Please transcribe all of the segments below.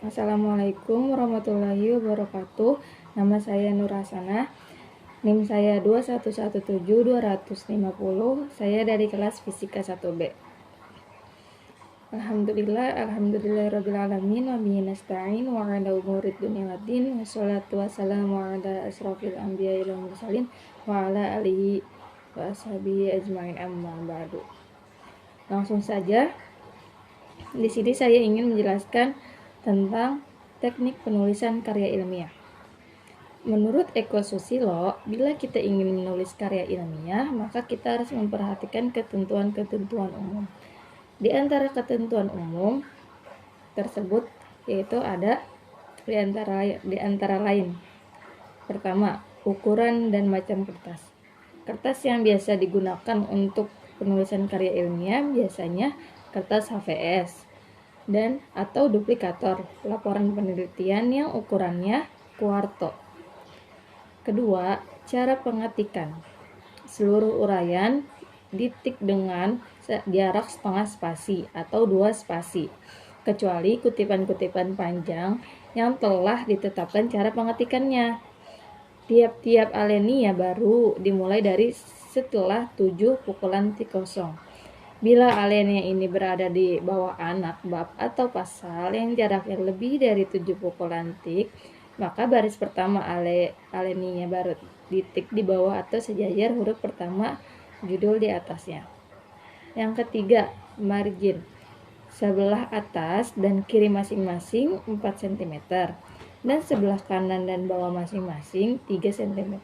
Assalamualaikum warahmatullahi wabarakatuh. Nama saya Nur Hasanah. NIM saya 2117250. Saya dari kelas Fisika 1B. Alhamdulillahirabbil alamin wa bihi nasta'in wa 'ala umurid dunya waddin. Wassalatu wassalamu 'ala asrofil anbiya'i wal mursalin wa 'ala alihi wa ashabihi ajmain, amma ba'du. Langsung saja. Di sini saya ingin menjelaskan tentang teknik penulisan karya ilmiah. Menurut Eko Susilo, bila kita ingin menulis karya ilmiah, maka kita harus memperhatikan ketentuan-ketentuan umum. Di antara ketentuan umum tersebut yaitu ada di antara lain. Pertama, ukuran dan macam kertas. Kertas yang biasa digunakan untuk penulisan karya ilmiah biasanya kertas HVS dan atau duplikator laporan penelitian yang ukurannya kuarto. Kedua, cara pengetikan. Seluruh uraian ditik dengan jarak setengah spasi atau 2 spasi, kecuali kutipan-kutipan panjang yang telah ditetapkan cara pengetikannya. Tiap-tiap alinea baru dimulai dari setelah 7 pukulan tik kosong. Bila alinea ini berada di bawah anak bab atau pasal yang jaraknya lebih dari 7 pukulan tik, maka baris pertama alinea baru ditik di bawah atau sejajar huruf pertama judul di atasnya. Yang ketiga, margin. Sebelah atas dan kiri masing-masing 4 cm dan sebelah kanan dan bawah masing-masing 3 cm.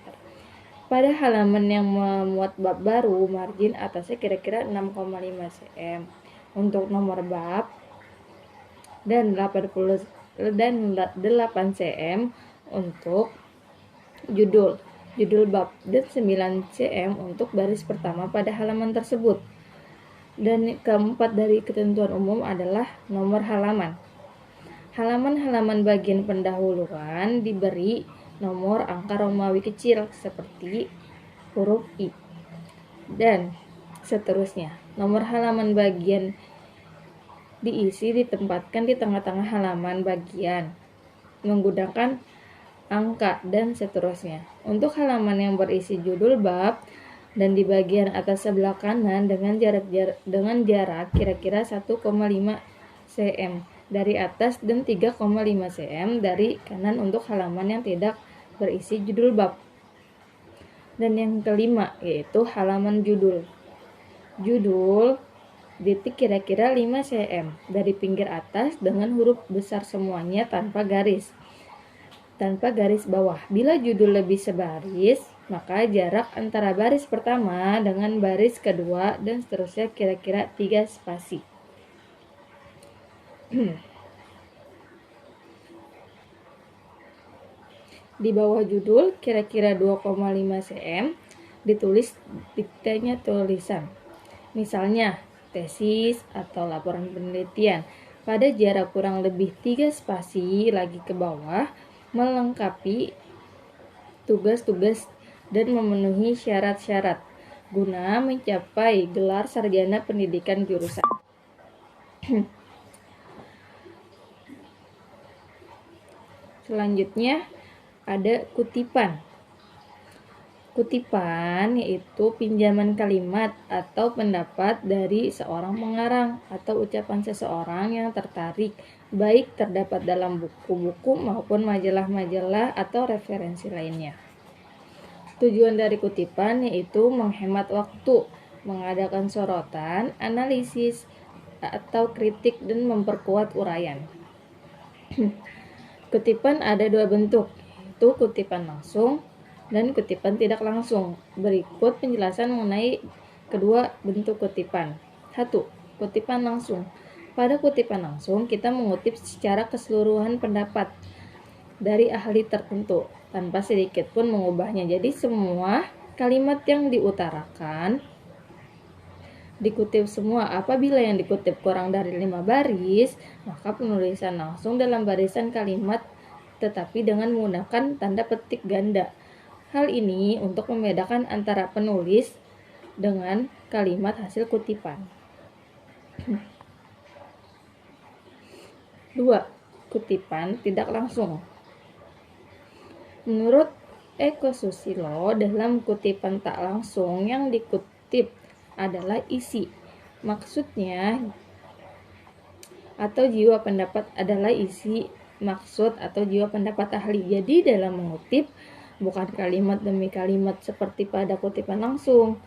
Pada halaman yang memuat bab baru, margin atasnya kira-kira 6,5 cm untuk nomor bab dan 8 cm untuk judul bab dan 9 cm untuk baris pertama pada halaman tersebut. Dan keempat dari ketentuan umum adalah nomor halaman. Halaman-halaman bagian pendahuluan diberi nomor angka Romawi kecil seperti huruf I dan seterusnya. Nomor halaman bagian ditempatkan di tengah-tengah halaman bagian menggunakan angka dan seterusnya. Untuk halaman yang berisi judul bab dan di bagian atas sebelah kanan dengan jarak kira-kira 1,5 cm dari atas dan 3,5 cm dari kanan untuk halaman yang tidak berisi judul bab. Dan yang kelima yaitu halaman judul. Judul ditik kira-kira 5 cm dari pinggir atas dengan huruf besar semuanya tanpa garis bawah. Bila judul lebih sebaris, maka jarak antara baris pertama dengan baris kedua dan seterusnya kira-kira 3 spasi. Di bawah judul kira-kira 2,5 cm ditulis diktenya tulisan. Misalnya tesis atau laporan penelitian pada jarak kurang lebih 3 spasi lagi ke bawah, melengkapi tugas-tugas dan memenuhi syarat-syarat guna mencapai gelar sarjana pendidikan jurusan. Selanjutnya ada kutipan. Kutipan yaitu pinjaman kalimat atau pendapat dari seorang pengarang atau ucapan seseorang yang tertarik, baik terdapat dalam buku-buku maupun majalah-majalah atau referensi lainnya. Tujuan dari kutipan yaitu menghemat waktu, mengadakan sorotan, analisis, atau kritik dan memperkuat uraian. Kutipan ada 2 bentuk, yaitu kutipan langsung dan kutipan tidak langsung. Berikut penjelasan mengenai kedua bentuk kutipan. 1. Kutipan langsung. Pada kutipan langsung, kita mengutip secara keseluruhan pendapat dari ahli tertentu, tanpa sedikit pun mengubahnya. Jadi semua kalimat yang diutarakan dikutip semua. Apabila yang dikutip kurang dari 5 baris, maka penulisan langsung dalam barisan kalimat tetapi dengan menggunakan tanda petik ganda. Hal ini untuk membedakan antara penulis dengan kalimat hasil kutipan. 2. kutipan tidak langsung. Menurut Eko Susilo, dalam kutipan tak langsung yang dikutip adalah isi. Maksudnya atau jiwa pendapat adalah isi maksud atau jiwa pendapat ahli. Jadi dalam mengutip bukan kalimat demi kalimat seperti pada kutipan langsung.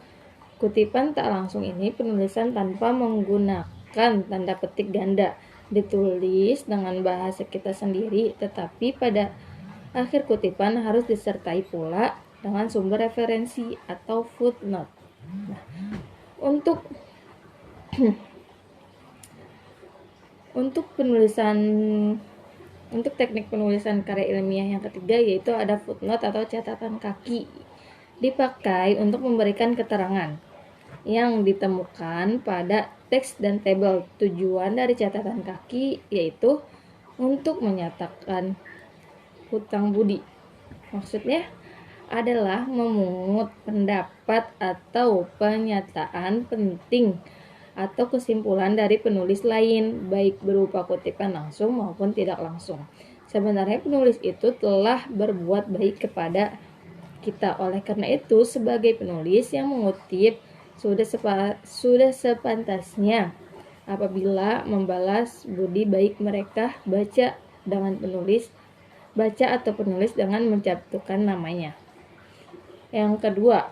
Kutipan tak langsung ini penulisan tanpa menggunakan tanda petik ganda, ditulis dengan bahasa kita sendiri, tetapi pada akhir kutipan harus disertai pula dengan sumber referensi atau footnote. Nah, untuk teknik penulisan karya ilmiah yang ketiga yaitu ada footnote atau catatan kaki. Dipakai untuk memberikan keterangan yang ditemukan pada teks dan tabel. Tujuan dari catatan kaki yaitu untuk menyatakan hutang budi. Maksudnya adalah memungut pendapat atau pernyataan penting atau kesimpulan dari penulis lain, baik berupa kutipan langsung maupun tidak langsung. Sebenarnya penulis itu telah berbuat baik kepada kita. Oleh karena itu, sebagai penulis yang mengutip sudah sepantasnya apabila membalas budi baik mereka baca atau penulis dengan mencantumkan namanya. Yang kedua,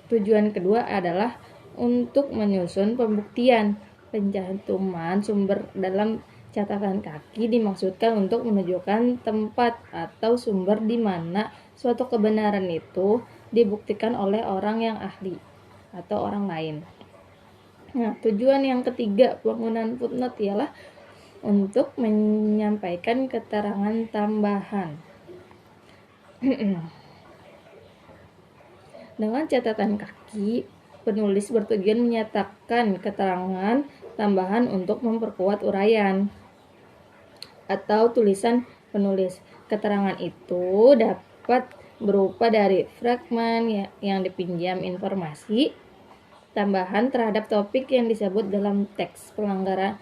tujuan kedua adalah untuk menyusun pembuktian. Pencantuman sumber dalam catatan kaki dimaksudkan untuk menunjukkan tempat atau sumber di mana suatu kebenaran itu dibuktikan oleh orang yang ahli atau orang lain. Nah, tujuan yang ketiga penggunaan footnote ialah untuk menyampaikan keterangan tambahan. Dengan catatan kaki, penulis bertujuan menyatakan keterangan tambahan untuk memperkuat uraian atau tulisan penulis. Keterangan itu dapat berupa dari fragmen yang dipinjam informasi tambahan terhadap topik yang disebut dalam teks, pelanggaran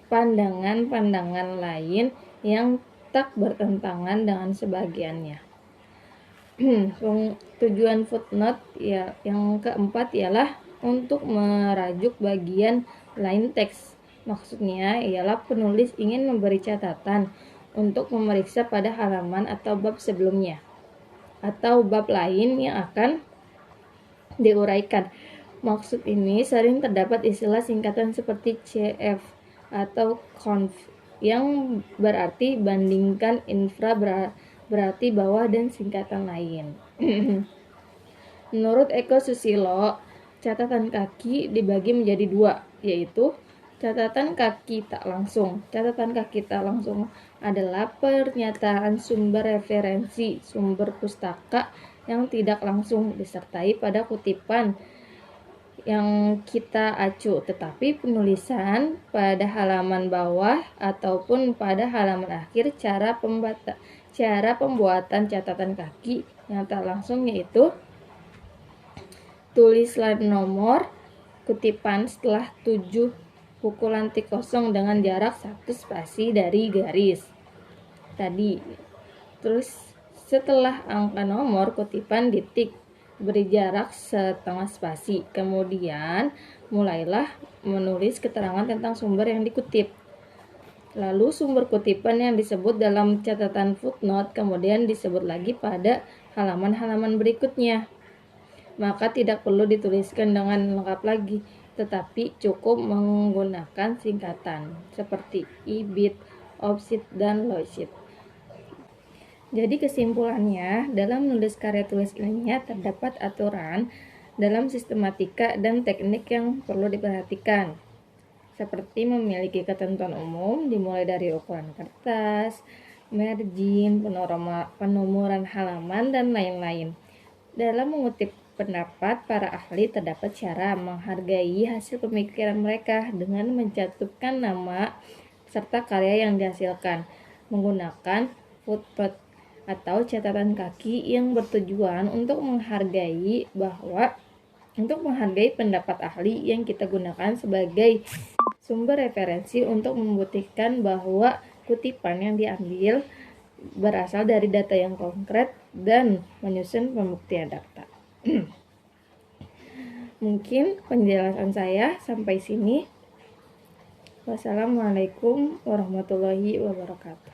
pandangan-pandangan lain yang tak bertentangan dengan sebagiannya. Tujuan footnote yang keempat ialah untuk merajuk bagian lain teks. Maksudnya ialah penulis ingin memberi catatan untuk memeriksa pada halaman atau bab sebelumnya atau bab lain yang akan diuraikan. Maksud ini sering terdapat istilah singkatan seperti CF atau conf yang berarti bandingkan, infra berarti bawah, dan singkatan lain. Menurut Eko Susilo, catatan kaki dibagi menjadi dua, yaitu catatan kaki tak langsung. Catatan kaki tak langsung adalah pernyataan sumber referensi, sumber pustaka yang tidak langsung disertai pada kutipan yang kita acu, tetapi penulisan pada halaman bawah ataupun pada halaman akhir. Cara pembuatan catatan kaki yang tak langsung yaitu tulislah nomor kutipan setelah 7 pukulan tik kosong dengan jarak 1 spasi dari garis tadi. Terus setelah angka nomor kutipan ditik, beri jarak setengah spasi. Kemudian mulailah menulis keterangan tentang sumber yang dikutip. Lalu sumber kutipan yang disebut dalam catatan footnote kemudian disebut lagi pada halaman-halaman berikutnya. Maka tidak perlu dituliskan dengan lengkap lagi, tetapi cukup menggunakan singkatan seperti ibid, obsid, dan losid. Jadi kesimpulannya, dalam menulis karya tulis ilmiah terdapat aturan dalam sistematika dan teknik yang perlu diperhatikan, seperti memiliki ketentuan umum dimulai dari ukuran kertas, margin, penomoran halaman, dan lain-lain. Dalam mengutip pendapat para ahli terdapat cara menghargai hasil pemikiran mereka dengan mencantumkan nama serta karya yang dihasilkan menggunakan footnote atau catatan kaki yang bertujuan untuk menghargai pendapat ahli yang kita gunakan sebagai sumber referensi untuk membuktikan bahwa kutipan yang diambil berasal dari data yang konkret dan menyusun pembuktian data. Mungkin penjelasan saya sampai sini. Wassalamualaikum warahmatullahi wabarakatuh.